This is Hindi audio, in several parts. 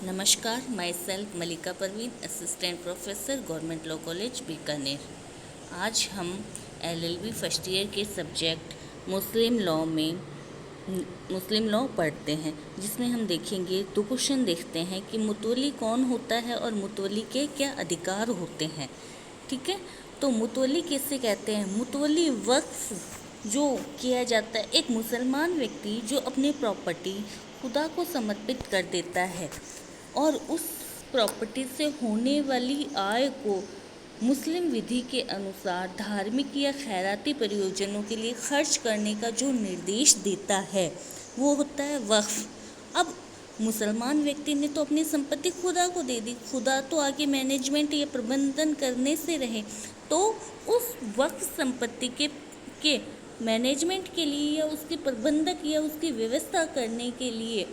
नमस्कार, myself Malika Parveen, assistant professor, government law college Bikaner. आज हम LLB फर्स्ट ईयर के सब्जेक्ट मुस्लिम लॉ पढ़ते हैं, जिसमें हम देखेंगे 2 क्वेश्चन देखते हैं कि मुतवली कौन होता है और मुतवली के क्या अधिकार होते हैं। ठीक है, तो मुतवली किसे कहते हैं? मुतवली वक्फ जो किया जाता है, एक मुसलमान व्यक्ति जो अपनी प्रॉपर्टी खुदा को समर्पित कर देता है और उस प्रॉपर्टी से होने वाली आय को मुस्लिम विधि के अनुसार धार्मिक या खैराती प्रयोजनों के लिए खर्च करने का जो निर्देश देता है वो होता है वक्फ। अब मुसलमान व्यक्ति ने तो अपनी संपत्ति खुदा को दे दी, खुदा तो आगे मैनेजमेंट या प्रबंधन करने से रहे, तो उस वक्फ संपत्ति के मैनेजमेंट के लिए या उसके प्रबंधक या उसकी व्यवस्था करने के लिए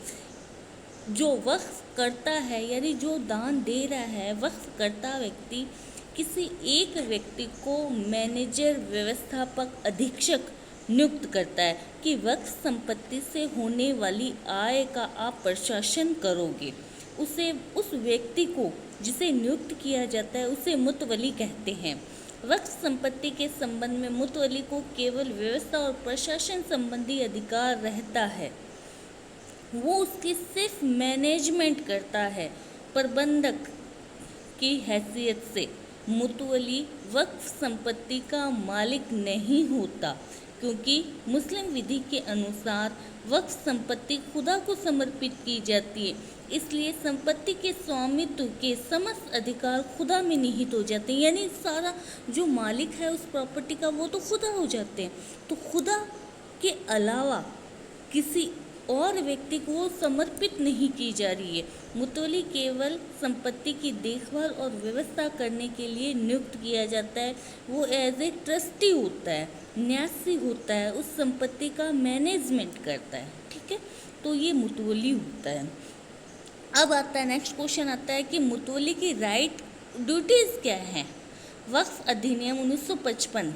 जो वक्फ करता है, यानी जो दान दे रहा है, वक्फ करता व्यक्ति किसी एक व्यक्ति को मैनेजर, व्यवस्थापक, अधीक्षक नियुक्त करता है कि वक्फ संपत्ति से होने वाली आय का आप प्रशासन करोगे। उस व्यक्ति को जिसे नियुक्त किया जाता है उसे मुतवली कहते हैं। वक्फ संपत्ति के संबंध में मुतवली को केवल व्यवस्था और प्रशासन संबंधी अधिकार रहता है, वो उसकी सिर्फ मैनेजमेंट करता है। प्रबंधक की हैसियत से मुतवली वक्फ संपत्ति का मालिक नहीं होता, क्योंकि मुस्लिम विधि के अनुसार वक्फ संपत्ति खुदा को समर्पित की जाती है, इसलिए संपत्ति के स्वामित्व के समस्त अधिकार खुदा में निहित हो जाते हैं। यानी सारा जो मालिक है उस प्रॉपर्टी का वो तो खुदा हो जाते हैं, तो खुदा के अलावा किसी और व्यक्ति को समर्पित नहीं की जा रही है। मुतवली केवल संपत्ति की देखभाल और व्यवस्था करने के लिए नियुक्त किया जाता है। वो एज ए ट्रस्टी होता है, न्यासी होता है, उस संपत्ति का मैनेजमेंट करता है। ठीक है, तो ये मुतवली होता है। अब आता है नेक्स्ट क्वेश्चन आता है कि मुतवली की राइट ड्यूटीज़ क्या हैं। वक्फ अधिनियम 1955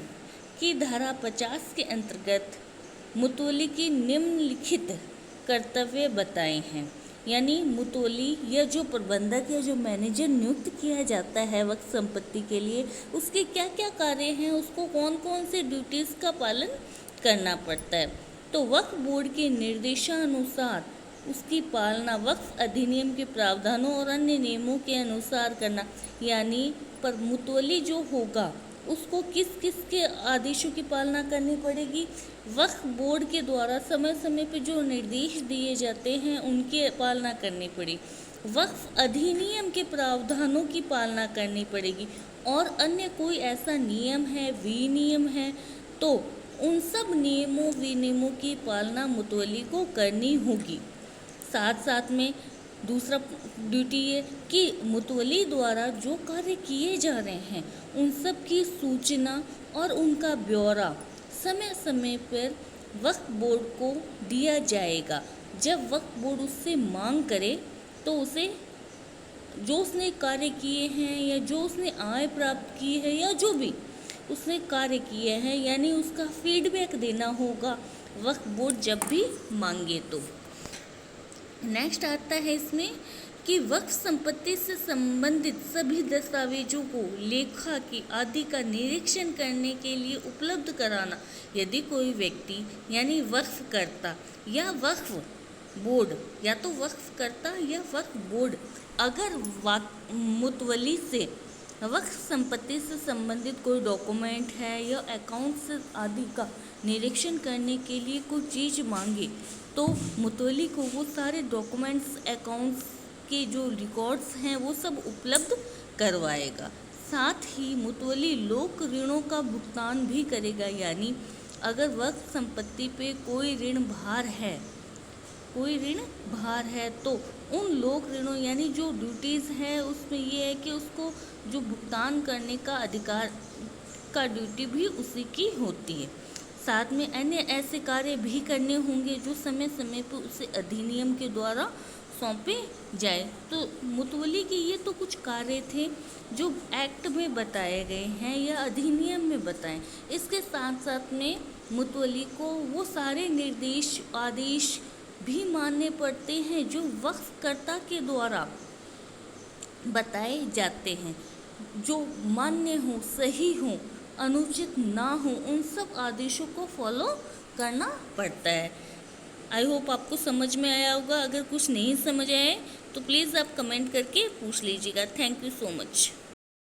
की धारा 50 के अंतर्गत मुतवली की निम्नलिखित कर्तव्य बताए हैं। यानी मुतवली या जो प्रबंधक या जो मैनेजर नियुक्त किया जाता है वक्फ संपत्ति के लिए, उसके क्या क्या कार्य हैं, उसको कौन कौन से ड्यूटीज़ का पालन करना पड़ता है। तो वक्फ बोर्ड के निर्देशानुसार उसकी पालना वक्फ अधिनियम के प्रावधानों और अन्य नियमों के अनुसार करना। यानी पर मुतवली जो होगा उसको किस किस के आदेशों की पालना करनी पड़ेगी? वक्फ बोर्ड के द्वारा समय समय पर जो निर्देश दिए जाते हैं उनकी पालना करनी पड़ेगी। वक्फ अधिनियम के प्रावधानों की पालना करनी पड़ेगी, और अन्य कोई ऐसा नियम है, विनियम है, तो उन सब नियमों विनियमों की पालना मुतवली को करनी होगी। साथ साथ में दूसरा ड्यूटी है कि मुतवली द्वारा जो कार्य किए जा रहे हैं उन सब की सूचना और उनका ब्यौरा समय समय पर वक्फ बोर्ड को दिया जाएगा। जब वक्फ बोर्ड उससे मांग करे तो उसे जो उसने कार्य किए हैं या जो उसने आय प्राप्त की है या जो भी उसने कार्य किए हैं, यानी उसका फीडबैक देना होगा वक्फ बोर्ड जब भी मांगे। तो नेक्स्ट आता है इसमें कि वक्फ संपत्ति से संबंधित सभी दस्तावेजों को लेखा की आदि का निरीक्षण करने के लिए उपलब्ध कराना। यदि कोई व्यक्ति यानी वक्फ करता या वक्फ बोर्ड, या तो वक्फ करता या वक्फ बोर्ड, अगर मुतवली से वक्फ संपत्ति से संबंधित कोई डॉक्यूमेंट है या अकाउंट्स आदि का निरीक्षण करने के लिए कोई चीज़ मांगे, तो मुतवली को वो सारे डॉक्यूमेंट्स, अकाउंट्स के जो रिकॉर्ड्स हैं वो सब उपलब्ध करवाएगा। साथ ही मुतवली लोक ऋणों का भुगतान भी करेगा। यानी अगर वक्फ संपत्ति पे कोई ऋण भार है तो उन लोक ऋणों यानी जो ड्यूटीज़ है उसमें ये है कि उसको जो भुगतान करने का अधिकार का ड्यूटी भी उसी की होती है। साथ में अन्य ऐसे कार्य भी करने होंगे जो समय समय पर उसे अधिनियम के द्वारा सौंपे जाए। तो मुतवली के ये तो कुछ कार्य थे जो एक्ट में बताए गए हैं या अधिनियम में बताएं। इसके साथ साथ में मुतवली को वो सारे निर्देश आदेश भी मानने पड़ते हैं जो वक्फकर्ता के द्वारा बताए जाते हैं, जो मान्य हो, सही हो, अनुचित ना हो, उन सब आदेशों को फॉलो करना पड़ता है। आई होप आपको समझ में आया होगा। अगर कुछ नहीं समझ आए तो प्लीज़ आप कमेंट करके पूछ लीजिएगा। Thank you so much.